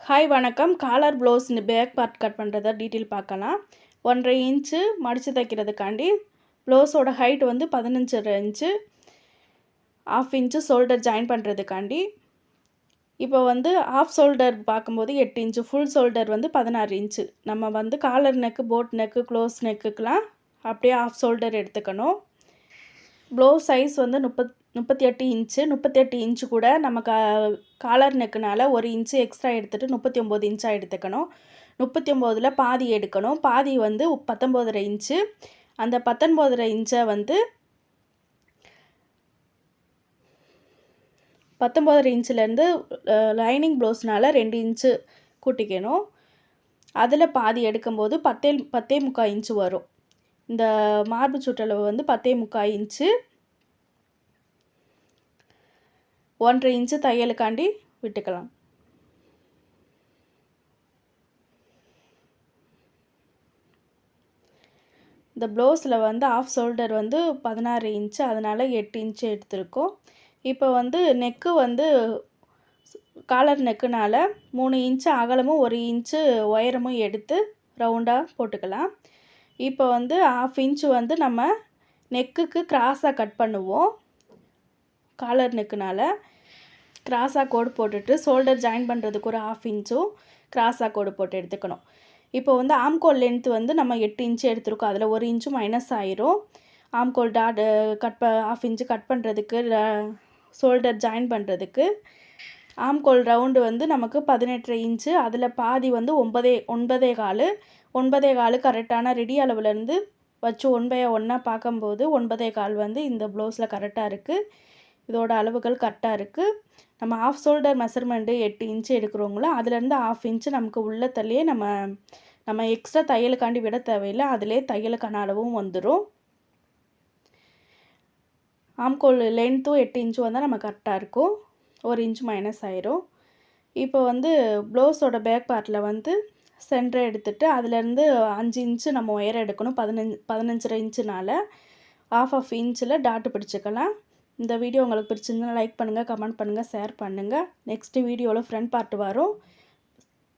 Hi வணக்கம். Collar blouse back part cut பண்ணுறத detail பார்க்கலாம். 1.5 இன்ச்சு மடித்து தைக்கிறதுக்காண்டி ப்ளவுஸோட ஹைட் வந்து 15 இன்ச்சு, 1/2 இன்ச்சு ஷோல்டர் ஜாயின் பண்ணுறதுக்காண்டி. இப்போ வந்து ஆஃப் ஷோல்டர் பார்க்கும்போது 8 இன்ச்சு, ஃபுல் ஷோல்டர் வந்து 16 இன்ச்சு. நம்ம வந்து collar neck, boat neck, close நெக்குக்கெலாம் அப்படியே ஆஃப் ஷோல்டர் எடுத்துக்கணும். ப்ளவுஸ் சைஸ் வந்து 38 இன்ச்சு. 38 இன்ச்சு கூட நம்ம காலர் நெக்குனால் 1 இன்ச்சு எக்ஸ்ட்ரா எடுத்துகிட்டு 39 இன்ச்சாக எடுத்துக்கணும். 39ல் பாதி எடுக்கணும். பாதி வந்து 19.5 இன்ச்சு. அந்த 19.5 இன்ச்சை வந்து 19.5 இன்ச்சிலேருந்து லைனிங் ப்ளவுஸ்னால் 2 இன்ச்சு கூட்டிக்கணும். அதில் பாதி எடுக்கும்போது 10.25 இன்ச்சு வரும். இந்த மார்பு சுற்றளவு வந்து 10.25 இன்ச்சு. 1.5 இன்ச்சு தையலுக்காண்டி விட்டுக்கலாம். இந்த ப்ளவுஸில் வந்து ஆஃப் ஷோல்டர் வந்து 16 இன்ச்சு, அதனால் 8 இன்ச்சு எடுத்திருக்கோம். இப்போ வந்து நெக்கு வந்து காலர் நெக்குனால் 3 இன்ச்சு அகலமும் 1 இன்ச்சு உயரமும் எடுத்து ரவுண்டாக போட்டுக்கலாம். இப்போ வந்து 1/2 இன்ச்சு வந்து நம்ம நெக்குக்கு கிராஸாக கட் பண்ணுவோம். காலர் நெக்குனால் கிராஸாக கோடு போட்டுட்டு ஷோல்டர் ஜாயின் பண்ணுறதுக்கு ஒரு 1/2 இன்ச்சும் கிராஸாக கோடு போட்டு எடுத்துக்கணும். இப்போ வந்து ஆம்கோல் லென்த் வந்து நம்ம 8 இன்ச்சு எடுத்துருக்கோம். அதில் 1 இன்ச்சு மைனஸ் ஆயிரும். ஆம்கோல் டாட் 1/2 இன்ச்சு கட் பண்ணுறதுக்கு, ஷோல்டர் ஜாயின் பண்ணுறதுக்கு. ஆம்கோல் ரவுண்டு வந்து நமக்கு 18.5 இன்ச்சு. அதில் பாதி வந்து 9.25. 9.25 கரெக்டான ரெடி அளவுலேருந்து வச்சு 1/1 பார்க்கும்போது 9.25 வந்து இந்த ப்ளவுஸில் கரெக்டாக இருக்குது. இதோட அளவுகள் கரெக்டாக இருக்குது. நம்ம ஆஃப் ஷோல்டர் மெஷர்மெண்ட்டு 8 இன்ச்சு எடுக்கிறோங்களோ அதுலேருந்து 1/2 இன்ச்சு நமக்கு உள்ள தள்ளியே நம்ம எக்ஸ்ட்ரா தையலுக்காண்டி விட தேவையில்லை. அதிலே தையலுக்கான அளவும் வந்துடும். ஆம்கோல் லென்த்தும் 8 இன்ச்சு வந்தால் நம்ம கரெக்டாக இருக்கும். 1 இன்ச்சு மைனஸ் ஆயிரும். இப்போ வந்து ப்ளவுஸோட பேக் பார்ட்டில் வந்து சென்டரை எடுத்துகிட்டு அதுலேருந்து 5 இன்ச்சு நம்ம உயரம் எடுக்கணும். 15.5 இன்ச்சுனால் 1/2 இன்ச்சில் டாட்டு பிடிச்சிக்கலாம். இந்த வீடியோ உங்களுக்கு பிடிச்சிருந்தா லைக் பண்ணுங்கள், கமெண்ட் பண்ணுங்கள், ஷேர் பண்ணுங்கள். நெக்ஸ்ட்டு வீடியோவில் ஃப்ரண்ட் பார்ட் வரும்.